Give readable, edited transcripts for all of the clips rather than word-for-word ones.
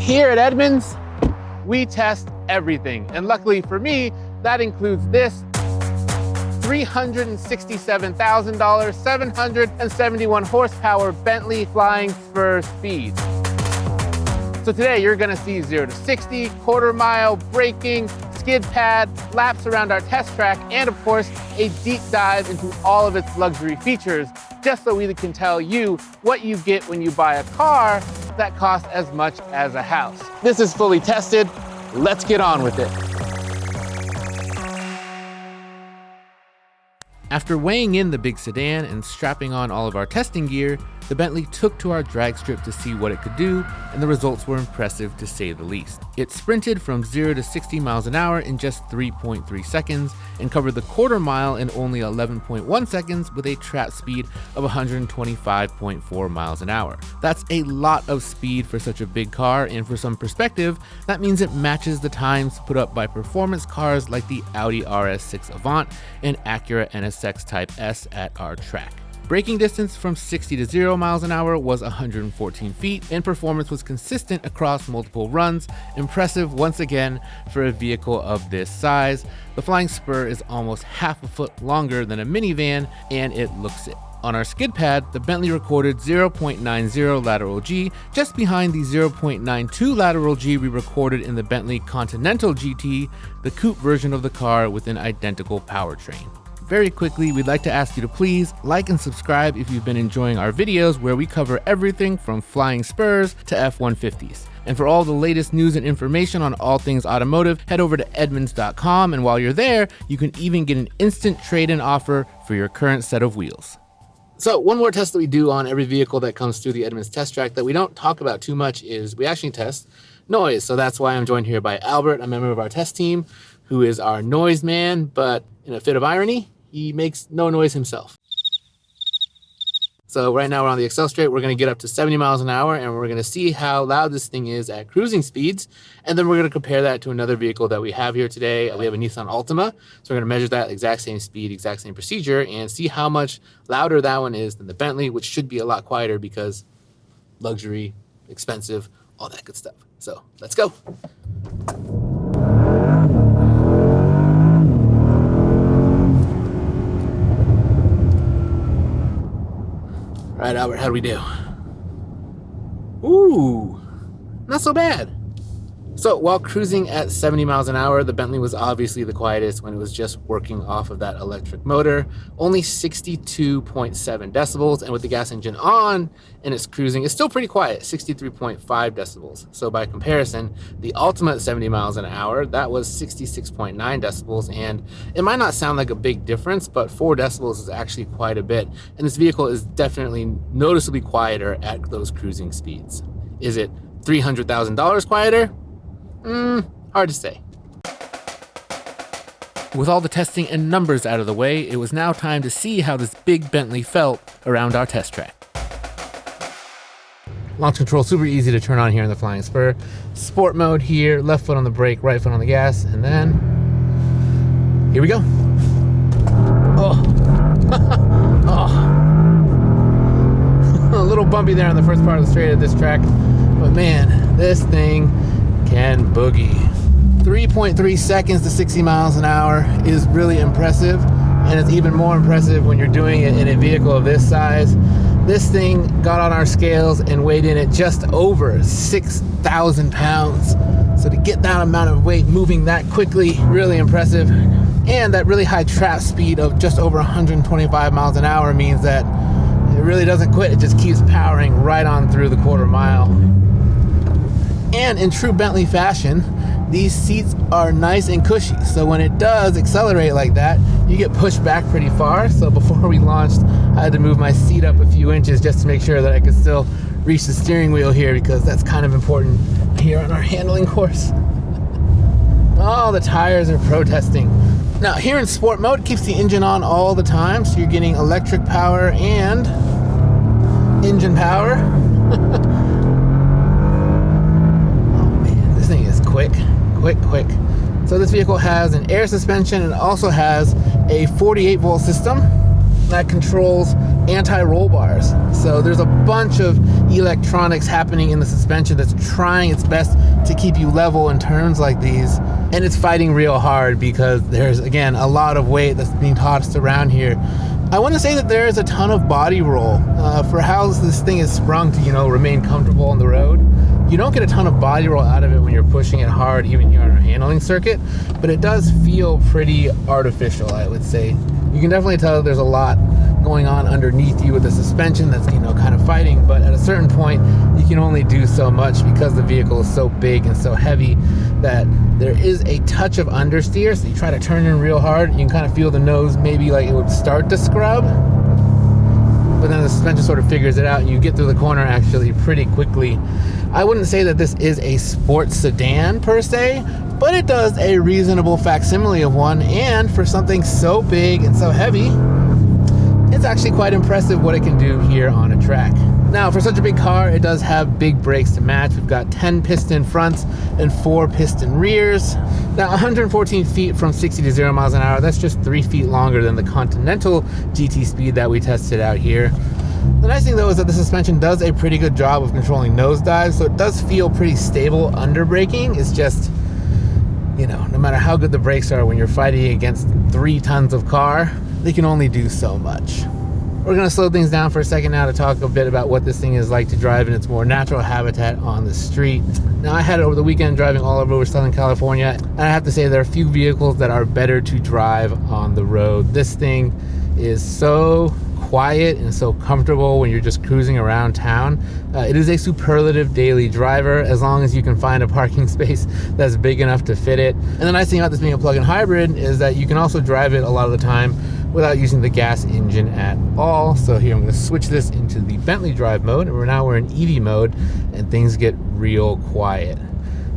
Here at Edmunds, we test everything. And luckily for me, that includes this $367,000, 771 horsepower Bentley Flying Spur Speed. So today you're gonna see 0 to 60, quarter mile, braking, skid pad, laps around our test track, and of course, a deep dive into all of its luxury features, just so we can tell you what you get when you buy a car that costs as much as a house. This is fully tested. Let's get on with it. After weighing in the big sedan and strapping on all of our testing gear, the Bentley took to our drag strip to see what it could do, and the results were impressive to say the least. It sprinted from 0 to 60 miles an hour in just 3.3 seconds and covered the quarter mile in only 11.1 seconds with a trap speed of 125.4 miles an hour. That's a lot of speed for such a big car, and for some perspective, that means it matches the times put up by performance cars like the Audi RS6 Avant and Acura NSX Type S at our track. Braking distance from 60 to 0 miles an hour was 114 feet, and performance was consistent across multiple runs. Impressive once again for a vehicle of this size. The Flying Spur is almost half a foot longer than a minivan, and it looks it. On our skid pad, the Bentley recorded 0.90 lateral G, just behind the 0.92 lateral G we recorded in the Bentley Continental GT, the coupe version of the car with an identical powertrain. Very quickly, we'd like to ask you to please like and subscribe if you've been enjoying our videos where we cover everything from flying spurs to F-150s. And for all the latest news and information on all things automotive, head over to Edmunds.com, and while you're there, you can even get an instant trade-in offer for your current set of wheels. So one more test that we do on every vehicle that comes through the Edmunds test track that we don't talk about too much is we actually test noise. So that's why I'm joined here by Albert, a member of our test team, who is our noise man, but in a fit of irony, he makes no noise himself. So right now we're on the Excel straight. We're gonna get up to 70 miles an hour, and we're gonna see how loud this thing is at cruising speeds. And then we're gonna compare that to another vehicle that we have here today. We have a Nissan Altima. So we're gonna measure that exact same speed, exact same procedure, and see how much louder that one is than the Bentley, which should be a lot quieter because luxury, expensive, all that good stuff. So let's go. All right, Albert, how do we do? Ooh, not so bad. So while cruising at 70 miles an hour, the Bentley was obviously the quietest when it was just working off of that electric motor, only 62.7 decibels, and with the gas engine on and it's cruising, it's still pretty quiet, 63.5 decibels. So by comparison, the Altima at 70 miles an hour, that was 66.9 decibels, and it might not sound like a big difference, but 4 decibels is actually quite a bit, and this vehicle is definitely noticeably quieter at those cruising speeds. Is it $300,000 quieter? Hard to say. With all the testing and numbers out of the way, it was now time to see how this big Bentley felt around our test track. Launch control super easy to turn on here in the Flying Spur. Sport mode here, left foot on the brake, right foot on the gas, and then here we go. Oh, oh. A little bumpy there on the first part of the straight of this track, but man, this thing can boogie. 3.3 seconds to 60 miles an hour is really impressive, and it's even more impressive when you're doing it in a vehicle of this size. This thing got on our scales and weighed in at just over 6,000 pounds. So to get that amount of weight moving that quickly, really impressive. And that really high trap speed of just over 125 miles an hour means that it really doesn't quit. It just keeps powering right on through the quarter mile. And in true Bentley fashion, these seats are nice and cushy. So when it does accelerate like that, you get pushed back pretty far. So before we launched, I had to move my seat up a few inches just to make sure that I could still reach the steering wheel here, because that's kind of important here on our handling course. Oh, the tires are protesting. Now here in sport mode, it keeps the engine on all the time. So you're getting electric power and engine power. Quick. So this vehicle has an air suspension and also has a 48 volt system. that controls anti-roll bars. So there's a bunch of electronics happening in the suspension that's trying its best to keep you level in turns like these. And it's fighting real hard because there's, again, a lot of weight that's being tossed around here. I want to say that there is a ton of body roll for how this thing is sprung to, remain comfortable on the road. You don't get a ton of body roll out of it when you're pushing it hard, even here on our handling circuit, but it does feel pretty artificial, I would say. You can definitely tell there's a lot going on underneath you with the suspension that's, kind of fighting, but at a certain point, you can only do so much because the vehicle is so big and so heavy that there is a touch of understeer. So you try to turn in real hard, you can kind of feel the nose maybe like it would start to scrub, but then the suspension sort of figures it out and you get through the corner actually pretty quickly. I wouldn't say that this is a sports sedan per se, but it does a reasonable facsimile of one, and for something so big and so heavy, it's actually quite impressive what it can do here on a track. Now, for such a big car, it does have big brakes to match. We've got 10 piston fronts and 4 piston rears. Now, 114 feet from 60 to 0 miles an hour, that's just 3 feet longer than the Continental GT Speed that we tested out here. The nice thing though is that the suspension does a pretty good job of controlling nosedives, so it does feel pretty stable under braking. It's just, no matter how good the brakes are when you're fighting against 3 tons of car, they can only do so much. We're going to slow things down for a second now to talk a bit about what this thing is like to drive in its more natural habitat on the street. Now, I had it over the weekend driving all over Southern California, and I have to say there are a few vehicles that are better to drive on the road. This thing is so quiet and so comfortable when you're just cruising around town. It is a superlative daily driver as long as you can find a parking space that's big enough to fit it. And the nice thing about this being a plug-in hybrid is that you can also drive it a lot of the time without using the gas engine at all. So here I'm going to switch this into the Bentley drive mode, and we're in EV mode, and things get real quiet.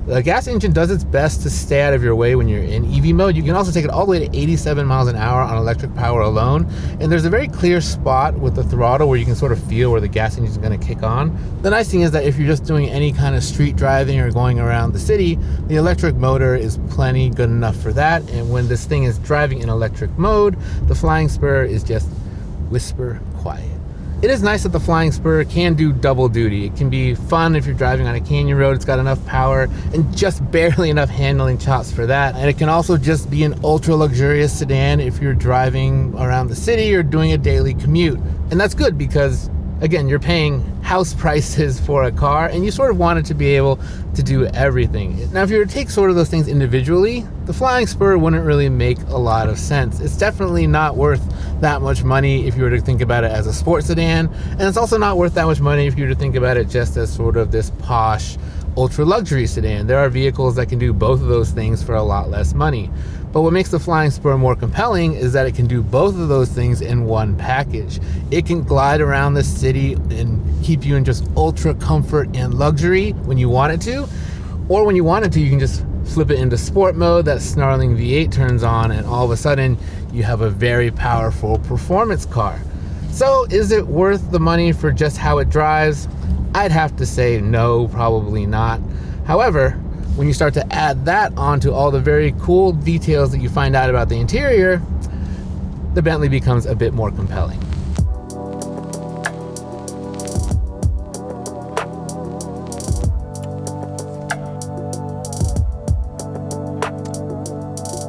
The gas engine does its best to stay out of your way when you're in EV mode. You can also take it all the way to 87 miles an hour on electric power alone. And there's a very clear spot with the throttle where you can sort of feel where the gas engine is going to kick on. The nice thing is that if you're just doing any kind of street driving or going around the city, the electric motor is plenty good enough for that. And when this thing is driving in electric mode, the Flying Spur is just whisper quiet. It is nice that the Flying Spur can do double duty. It can be fun if you're driving on a canyon road. It's got enough power and just barely enough handling chops for that. And it can also just be an ultra luxurious sedan if you're driving around the city or doing a daily commute. And that's good because, again, you're paying house prices for a car and you sort of want it to be able to do everything. Now, if you were to take sort of those things individually, the Flying Spur wouldn't really make a lot of sense. It's definitely not worth that much money if you were to think about it as a sports sedan, and it's also not worth that much money if you were to think about it just as sort of this posh ultra luxury sedan. There are vehicles that can do both of those things for a lot less money. But what makes the Flying Spur more compelling is that it can do both of those things in one package. It can glide around the city and keep you in just ultra comfort and luxury when you want it to, or when you want it to, you can just flip it into sport mode, that snarling V8 turns on, and all of a sudden you have a very powerful performance car. So is it worth the money for just how it drives? I'd have to say no, probably not. However, when you start to add that onto all the very cool details that you find out about the interior, the Bentley becomes a bit more compelling.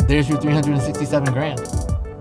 There's your 367 grand.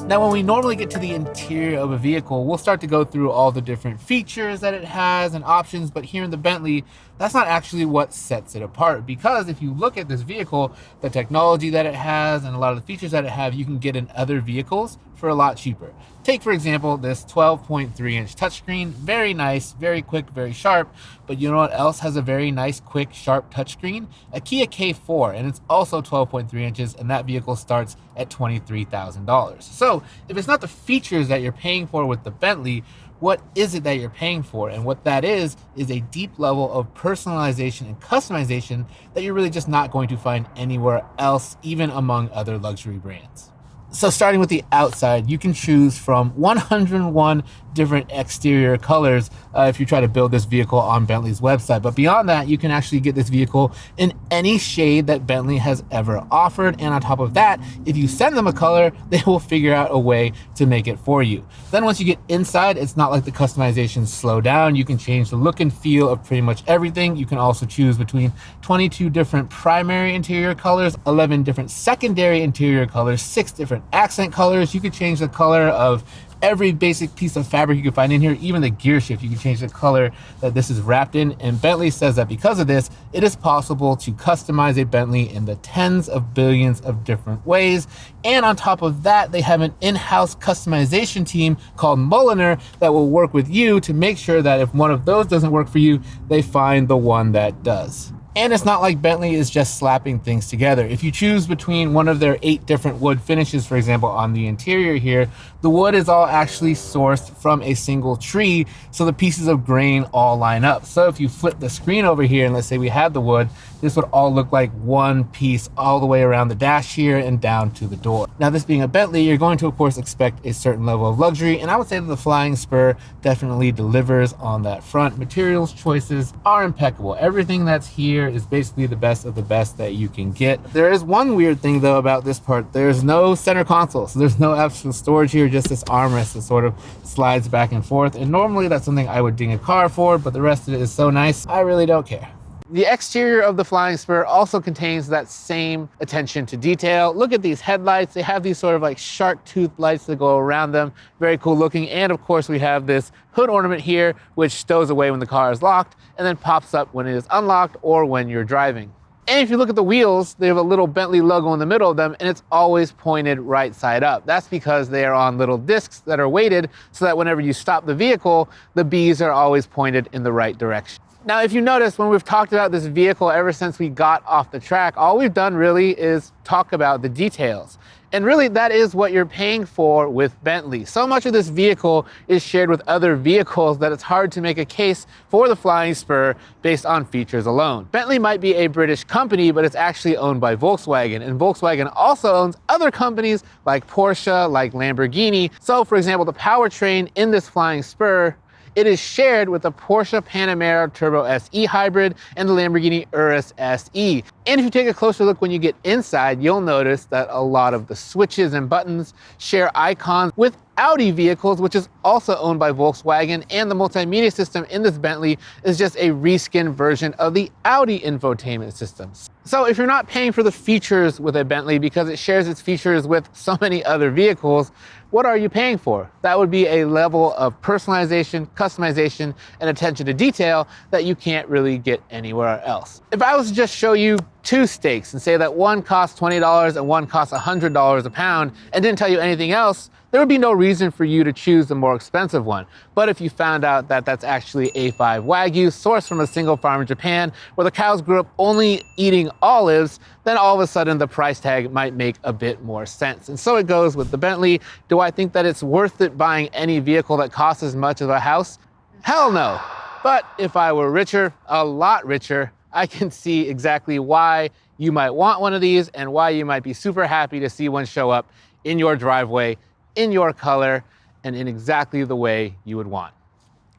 Now, when we normally get to the interior of a vehicle, we'll start to go through all the different features that it has and options, but here in the Bentley, that's not actually what sets it apart, because if you look at this vehicle, the technology that it has and a lot of the features that it have, you can get in other vehicles for a lot cheaper. Take, for example, this 12.3-inch touchscreen. Very nice, very quick, very sharp. But you know what else has a very nice, quick, sharp touchscreen? A Kia K4, and it's also 12.3 inches, and that vehicle starts at $23,000. So if it's not the features that you're paying for with the Bentley, what is it that you're paying for? And what that is a deep level of personalization and customization that you're really just not going to find anywhere else, even among other luxury brands. So starting with the outside, you can choose from 101 different exterior colors if you try to build this vehicle on Bentley's website. But beyond that, you can actually get this vehicle in any shade that Bentley has ever offered. And on top of that, if you send them a color, they will figure out a way to make it for you. Then once you get inside, it's not like the customizations slow down. You can change the look and feel of pretty much everything. You can also choose between 22 different primary interior colors, 11 different secondary interior colors, 6 different accent colors. You could change the color of every basic piece of fabric you can find in here. Even the gear shift, you can change the color that this is wrapped in. And Bentley says that because of this, it is possible to customize a Bentley in the tens of billions of different ways. And on top of that, they have an in-house customization team called Mulliner that will work with you to make sure that if one of those doesn't work for you, they find the one that does. And it's not like Bentley is just slapping things together. If you choose between one of their 8 different wood finishes, for example, on the interior here, the wood is all actually sourced from a single tree, so the pieces of grain all line up. So if you flip the screen over here, and let's say we had the wood, this would all look like one piece all the way around the dash here and down to the door. Now, this being a Bentley, you're going to, of course, expect a certain level of luxury, and I would say that the Flying Spur definitely delivers on that front. Materials choices are impeccable. Everything that's here is basically the best of the best that you can get. There is one weird thing though about this part. There's no center console, so there's no actual storage here, just this armrest that sort of slides back and forth. And normally that's something I would ding a car for, but the rest of it is so nice, I really don't care. The exterior of the Flying Spur also contains that same attention to detail. Look at these headlights. They have these sort of like shark tooth lights that go around them. Very cool looking. And of course we have this hood ornament here, which stows away when the car is locked and then pops up when it is unlocked or when you're driving. And if you look at the wheels, they have a little Bentley logo in the middle of them, and it's always pointed right side up. That's because they are on little discs that are weighted so that whenever you stop the vehicle, the B's are always pointed in the right direction. Now, if you notice, when we've talked about this vehicle ever since we got off the track, all we've done really is talk about the details. And really, that is what you're paying for with Bentley. So much of this vehicle is shared with other vehicles that it's hard to make a case for the Flying Spur based on features alone. Bentley might be a British company, but it's actually owned by Volkswagen. And Volkswagen also owns other companies like Porsche, like Lamborghini. So, for example, the powertrain in this Flying Spur, it is shared with the Porsche Panamera Turbo SE Hybrid and the Lamborghini Urus SE. And if you take a closer look when you get inside, you'll notice that a lot of the switches and buttons share icons with Audi vehicles, which is also owned by Volkswagen, and the multimedia system in this Bentley is just a reskinned version of the Audi infotainment systems. So if you're not paying for the features with a Bentley because it shares its features with so many other vehicles, what are you paying for? That would be a level of personalization, customization, and attention to detail that you can't really get anywhere else. If I was to just show you 2 steaks and say that one costs $20 and one costs $100 a pound and didn't tell you anything else, there would be no reason for you to choose the more expensive one. But if you found out that that's actually A5 Wagyu sourced from a single farm in Japan where the cows grew up only eating olives, then all of a sudden the price tag might make a bit more sense. And so it goes with the Bentley. Do I think that it's worth it buying any vehicle that costs as much as a house? Hell no. But if I were richer, a lot richer, I can see exactly why you might want one of these and why you might be super happy to see one show up in your driveway, in your color, and in exactly the way you would want.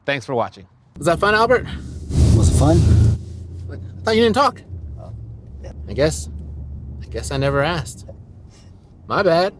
Thanks for watching. Was that fun, Albert? Was it fun? I thought you didn't talk. I guess I never asked. My bad.